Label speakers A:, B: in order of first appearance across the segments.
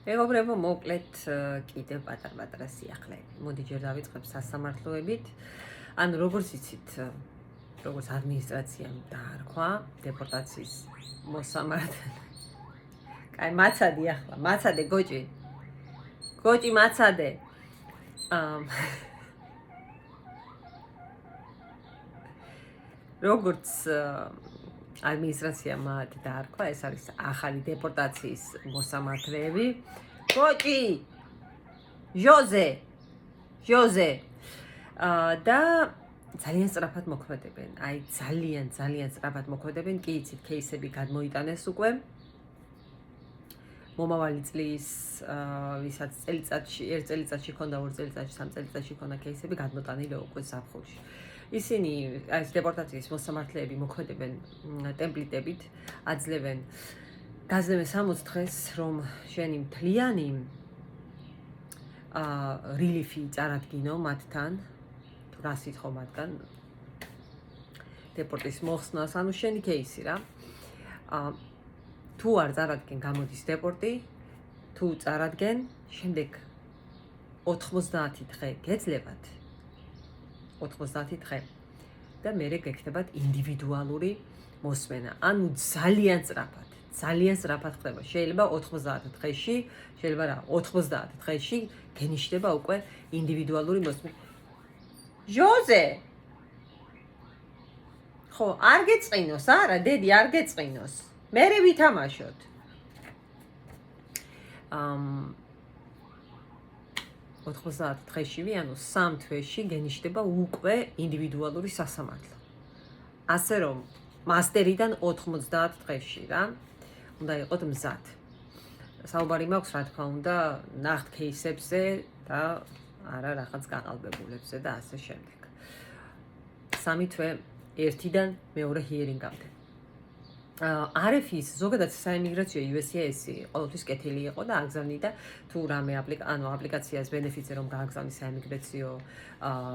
A: მეგობრებო, მოკლედ კიდევ პატარ-პატარა სიახლეები. მოდი ჯერ დავიწყებ სასამართლოებით. ანუ როგორც იცით, როგორც ადმინისტრაციამ დაარქვა დეპორტაციის მოსამართლე. კაი, მაცადი ახლა, მაცადე გოჭი. გოჭი მაცადე. როგორც ადმინისტრაციამ დაარქვა, ეს არის ახალი დეპორტაციის მოსამართლეები. გოჭი! ჟოზე! და ძალიან სწრაფად მოქმედებენ. აი ძალიან სწრაფად მოქმედებენ. კი იცით, кейსები გადმოიტანეს უკვე. მომავალი წლის ვისაც წელიწადში, ერთ წელიწადში ქონდა, ორ წელიწადში, სამ წელიწადში ქონდა кейსები გადმოტანილი უკვე ზაფხულში. ისინი ეს დეპორტაციის მოსამართლეები მოქმედებენ ტემპლიტებით, გაძლევენ 60 დღეს, რომ შენი მთლიანი რილიფი წარადგინო მათთან, თუ რა სიტყვა მათგან დეპორტის მოხსნას, ანუ შენი кейსი რა. თუ არ წარადგენ, გამოდის დეპორტი, თუ წარადგენ, შემდეგ 90 დღე გეძლებათ. 90 დღე და მერე გექნებათ ინდივიდუალური მოსმენა. ანუ ძალიან სწრაფად ხდება. შეიძლება 90 დღეში, შეიძლება რა, 90 დღეში გენიშნება უკვე ინდივიდუალური მოსმენა. ჟოზე! ხო, არ გეწყინოს, არა, დედი, არ გეწყინოს. მერე ვითამაშოთ. 90 დღეშივე, ანუ 3 თვეში გენიშნება უკვე ინდივიდუალური სასამართლო. ასე რომ, მასტერიდან 90 დღეში რა, უნდა იყოთ მზად. საუბარი მაქვს, რა თქმა უნდა, ნახთ кейსებზე და არა რაღაც გაყალბებულებზე და ასე შემდეგ. 3 თვე ერთიდან მეორე ჰიერინგამდე. RFI-ის ზოგადად საიმიგრაციო USCIS-ი ყოველთვის კეთილი იყო და აგზავნიდა თუ რამე აპლიკაციას ბენეფიტზე რომ გააგზავნი საიმიგრაციო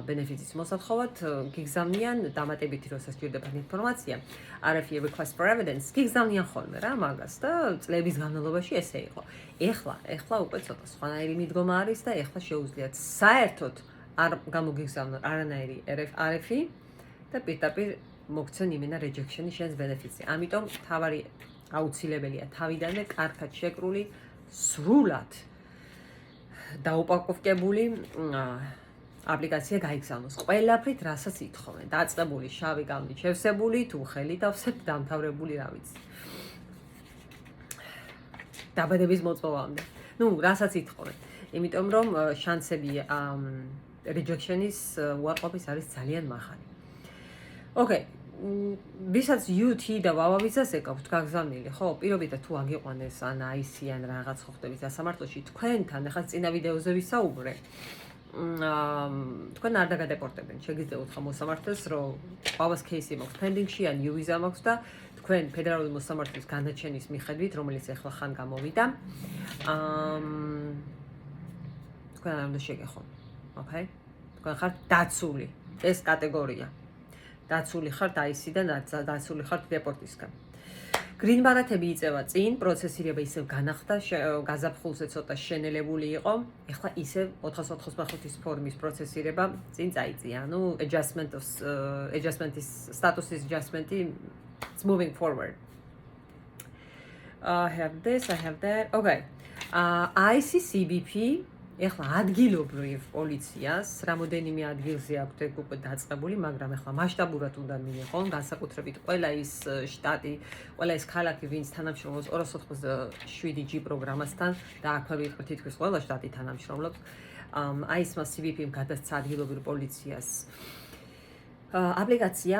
A: ბენეფიტის მოსათხოვად, გიგზავნიან დამატებითი როცა სჭირდებათ ინფორმაცია, RFI request for evidence გიგზავნიან ხოლმე რა მაგას და წლების განმავლობაში ესე იყო. ეხლა უკვე ცოტა სხვანაირი მიდგომა არის და ეხლა შეუძლიათ საერთოდ არ გამოგიგზავნონ არანაირი RFI და პირდაპირ მოგცენ იმენა rejection-ი შენს ბენეფიტზე. ამიტომ თავარი აუცილებელია თავიდანვე კარგად შეკრული, სრულად დაუპაკოვკებული აპლიკაცია გაიგზავნოს. ყველაფრით, რასაც ითხოვენ. დაწყებული, შავი გამნით შევსებული, თუ ხელი დავსებთ, დამთავრებული, რა ვიცი. დაბადების მოწვევამდე. რასაც ითხოვენ. იმიტომ რომ შანსები rejection-ის უარყოფის არის ძალიან მაღალი. ოკეი. ვისაც UT და ვავავიცას ეკავთ გაგზავნილი, ხო, პირობითად თუ აგიყვანეს ან IC ან რაღაც ხოხდების სასამართლოში, თქვენთან ახლა წინა ვიდეოზე ვისაუბრე. თქვენ არ დაგადეპორტებენ. შეგიძლია უთხრა მოსამართლეს, რომ ყავას кейსი მაქვს pending-ში ან U-ვიზა მაქვს და თქვენ ფედერალური მოსამართლის განაჩენის მიხედვით, რომელიც ახლა ხან გამოვიდა, თქვენ არ უნდა შეგეხონ. ოკეი? თქვენ ხართ დაცული. ეს კატეგორია. დაცული ხართ IC-დან, დაცული ხართ დეპორტისგან. გრინ ბარათები იწევა წინ, პროცესირება ისევ განახდა, გაზაფხულზე ცოტა შენელებული იყო. ეხლა ისევ 485-ის ფორმის პროცესირება წინ წაიწია. ანუ adjustment-ის status-ის adjustment-ი it's moving forward. I have this, I have that. Okay. ICCBP ეხლა ადგილობრივ პოლიციას რამოდენიმე ადგილზე აქვს ეგ უკვე დაწყებული, მაგრამ ეხლა მასშტაბურად უნდა მიიღონ, განსაკუთრებით ყველა ის შტატი, ყველა ის ქალაქი, ვინც თანამშრომლობს 287G პროგრამასთან და აქვე ვიყავ თითქმის ყველა შტატი თანამშრომლობს. აი ეს CBP-მ გადასცა ადგილობრივ პოლიციას აპლიკაცია,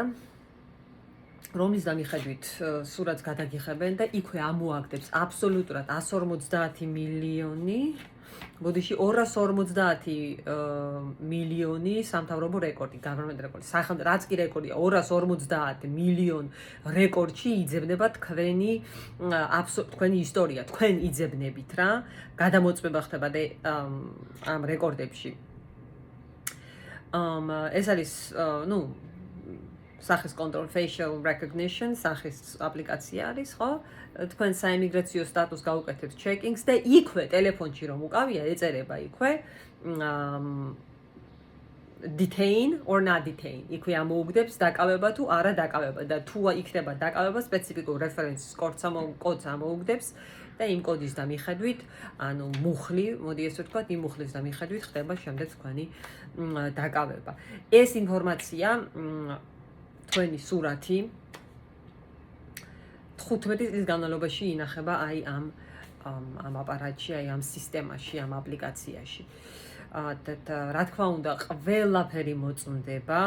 A: რომლის მიხედვით სურათს გადაგიხებენ და იქვე ამოაგდებს აბსოლუტურად 150 მილიონი ბოდიში 250 მილიონი სამთავრობო რეკორდი, government რეკორდი. რაც კი რეკორდია, 250 მილიონ რეკორდში იძებნება თქვენი ისტორია, თქვენ იძებნებით რა, გადამოწმება ხდება ამ რეკორდებში. ეს არის, სახის control facial recognition სახის აპლიკაცია არის, ხო? თქვენ საიმიგრაციო სტატუსს გაუკეთებთ checking-ს და იქვე ტელეფონში რომ უკავია, ეწერება იქვე detain or not detain. იქვე ამოუგდებს დაკავება თუ არა დაკავება და თუ იქნება დაკავება სპეციფიკურ რეფერენსის კოდს ამოუგდებს და იმ კოდის და მიხედვით, ანუ მუხლი, მოდი ესე ვთქვათ, იმ მუხლის და მიხედვით ხდება შემდეგ თქვენი დაკავება. ეს ინფორმაცია თქვენი სურათი 15 წლის განმავლობაში ინახება აი ამ აპარატში, აი ამ სისტემაში, ამ აპლიკაციაში. რა თქმა უნდა, ყველაფერი მოწმდება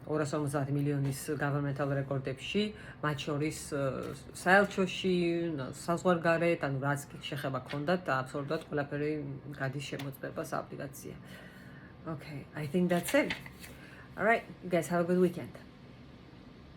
A: 250 მილიონის governmental record-ებში, მათ შორის საელჩოში, საზღვარგარეთ, ანუ რაც შეხება ქონდათ, აბსოლუტურად ყველაფერი გადის შემოწმებას აპლიკაცია. Okay, I think that's it. All right, you guys have a good weekend.